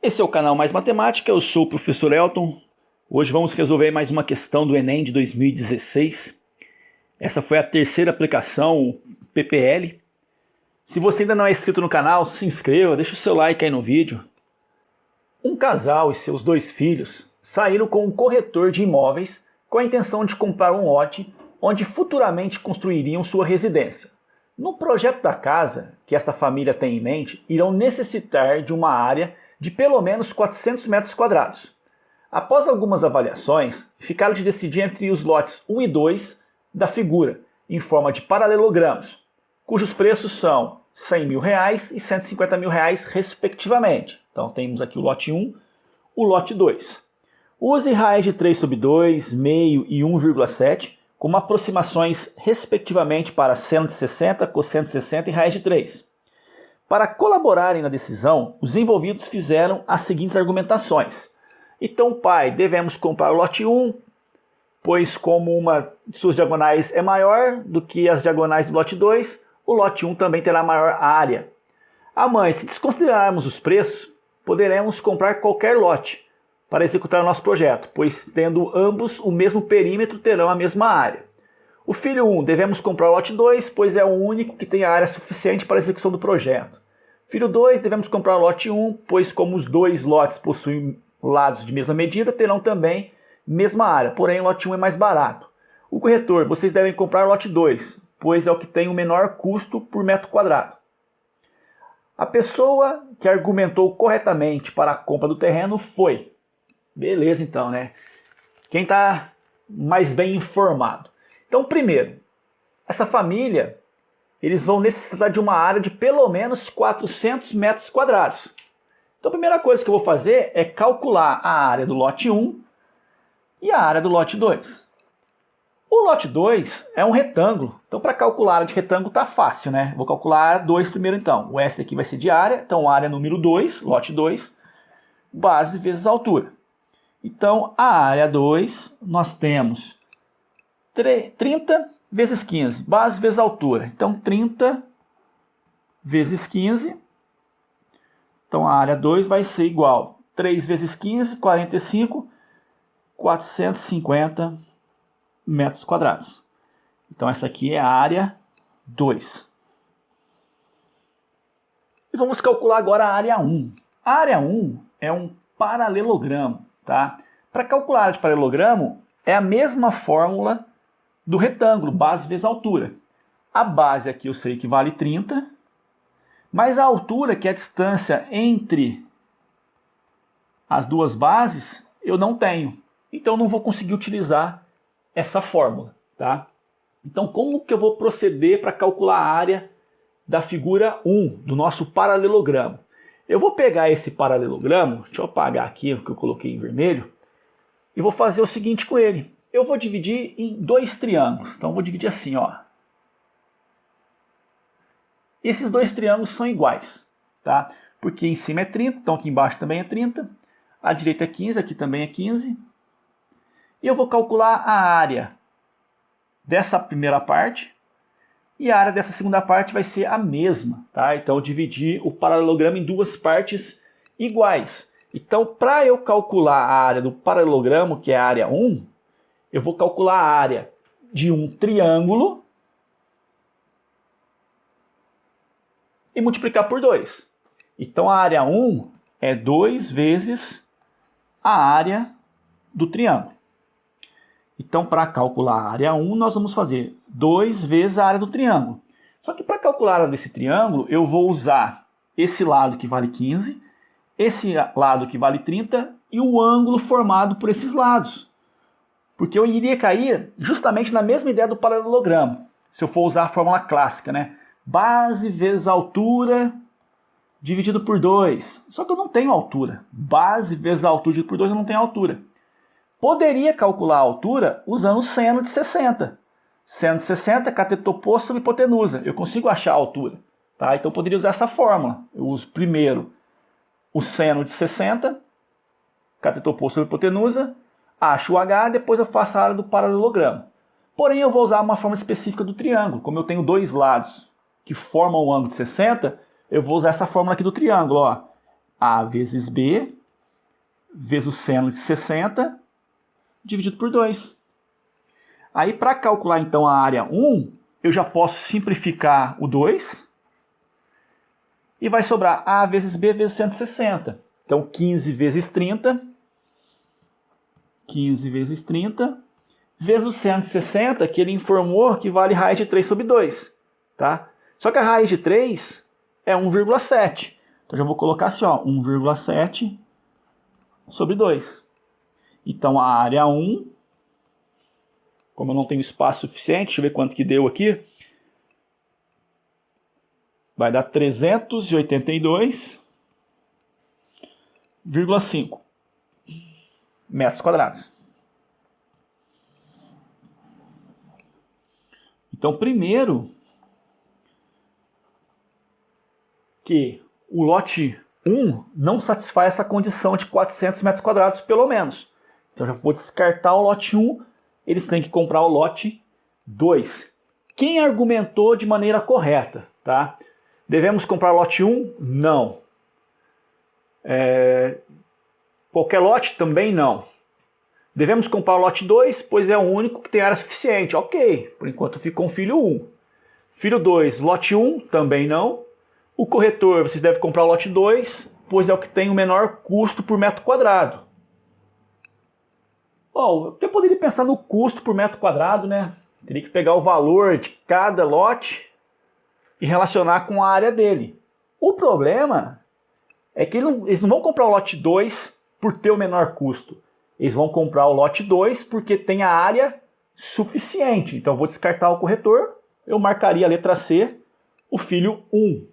Esse é o canal Mais Matemática, eu sou o professor Elton. Hoje vamos resolver mais uma questão do Enem de 2016. Essa foi a terceira aplicação, o PPL. Se você ainda não é inscrito no canal, se inscreva, deixa o seu like aí no vídeo. Um casal e seus 2 filhos saíram com um corretor de imóveis com a intenção de comprar um lote onde futuramente construiriam sua residência. No projeto da casa que esta família tem em mente, irão necessitar de uma área de pelo menos 400 metros quadrados. Após algumas avaliações, ficaram de decidir entre os lotes 1 e 2 da figura, em forma de paralelogramos, cujos preços são R$100 mil e R$150 mil respectivamente. Então temos aqui o lote 1, o lote 2. Use raiz de 3/2, meio e 1,7 com aproximações respectivamente para seno de 60, cosseno de 60 e raiz de 3. Para colaborarem na decisão, os envolvidos fizeram as seguintes argumentações. Então, pai, devemos comprar o lote 1, pois como uma de suas diagonais é maior do que as diagonais do lote 2, o lote 1 também terá maior área. A mãe, se desconsiderarmos os preços, poderemos comprar qualquer lote para executar o nosso projeto, pois tendo ambos o mesmo perímetro, terão a mesma área. O filho 1, devemos comprar o lote 2, pois é o único que tem a área suficiente para a execução do projeto. Filho 2, devemos comprar o lote 1, pois como os 2 lotes possuem lados de mesma medida, terão também mesma área, porém o lote 1 é mais barato. O corretor, vocês devem comprar o lote 2, pois é o que tem o menor custo por metro quadrado. A pessoa que argumentou corretamente para a compra do terreno foi... Beleza então, né? Quem está mais bem informado. Então, primeiro, essa família, eles vão necessitar de uma área de pelo menos 400 metros quadrados. Então, a primeira coisa que eu vou fazer é calcular a área do lote 1 e a área do lote 2. O lote 2 é um retângulo, então para calcular a área de retângulo tá fácil, né? Vou calcular a área 2 primeiro então. O S aqui vai ser de área, então área número 2, lote 2, base vezes altura. Então, a área 2, nós temos 30 vezes 15, base vezes altura. Então, 30 vezes 15. Então, a área 2 vai ser igual a 3 vezes 15, 45, 450 metros quadrados. Então, essa aqui é a área 2. E vamos calcular agora a área 1. A área 1 é um paralelogramo. Tá? Para calcular a área de paralelogramo, é a mesma fórmula do retângulo, base vezes altura. A base aqui eu sei que vale 30, mas a altura, que é a distância entre as duas bases, eu não tenho. Então eu não vou conseguir utilizar essa fórmula. Tá? Então como que eu vou proceder para calcular a área da figura 1, do nosso paralelogramo? Eu vou pegar esse paralelogramo, deixa eu apagar aqui o que eu coloquei em vermelho, e vou fazer o seguinte com ele. Eu vou dividir em 2 triângulos. Então eu vou dividir assim, ó. Esses 2 triângulos são iguais, tá? Porque em cima é 30, então aqui embaixo também é 30. À direita é 15, aqui também é 15. E eu vou calcular a área dessa primeira parte. E a área dessa segunda parte vai ser a mesma, tá? Então eu dividi o paralelogramo em 2 partes iguais. Então, para eu calcular a área do paralelogramo, que é a área 1, eu vou calcular a área de um triângulo e multiplicar por 2. Então a área 1 é 2 vezes a área do triângulo. Então, para calcular a área 1, nós vamos fazer 2 vezes a área do triângulo. Só que para calcular a área desse triângulo, eu vou usar esse lado que vale 15, esse lado que vale 30 e o ângulo formado por esses lados. Porque eu iria cair justamente na mesma ideia do paralelogramo, se eu for usar a fórmula clássica, né? Base vezes altura dividido por 2. Só que eu não tenho altura. Base vezes altura dividido por 2, eu não tenho altura. Poderia calcular a altura usando o seno de 60. Seno de 60, cateto oposto sobre hipotenusa. Eu consigo achar a altura. Tá? Então eu poderia usar essa fórmula. Eu uso primeiro o seno de 60, cateto oposto sobre hipotenusa, acho o H, depois eu faço a área do paralelogramo. Porém eu vou usar uma forma específica do triângulo. Como eu tenho 2 lados que formam o ângulo de 60, eu vou usar essa fórmula aqui do triângulo. Ó. A vezes B, vezes o seno de 60, dividido por 2. Aí, para calcular, então, a área 1, eu já posso simplificar o 2. E vai sobrar A vezes B vezes 160. Então, 15 vezes 30. 15 vezes 30. Vezes o 160, que ele informou que vale raiz de 3 sobre 2. Tá? Só que a raiz de 3 é 1,7. Então, já vou colocar assim, ó, 1,7 sobre 2. Então, a área 1, como eu não tenho espaço suficiente, deixa eu ver quanto que deu aqui. Vai dar 382,5 metros quadrados. Então, primeiro, que o lote 1 não satisfaz essa condição de 400 metros quadrados, pelo menos. Então, já vou descartar o lote 1, eles têm que comprar o lote 2. Quem argumentou de maneira correta, tá? Devemos comprar o lote 1? Não. Qualquer lote? Também não. Devemos comprar o lote 2, pois é o único que tem área suficiente. Ok, por enquanto ficou um filho 1. Filho 2, lote 1? Também não. O corretor, vocês devem comprar o lote 2, pois é o que tem o menor custo por metro quadrado. Bom, eu até poderia pensar no custo por metro quadrado, né? Teria que pegar o valor de cada lote e relacionar com a área dele. O problema é que eles não vão comprar o lote 2 por ter o menor custo. Eles vão comprar o lote 2 porque tem a área suficiente. Então eu vou descartar o corretor, eu marcaria a letra C, o filho 1.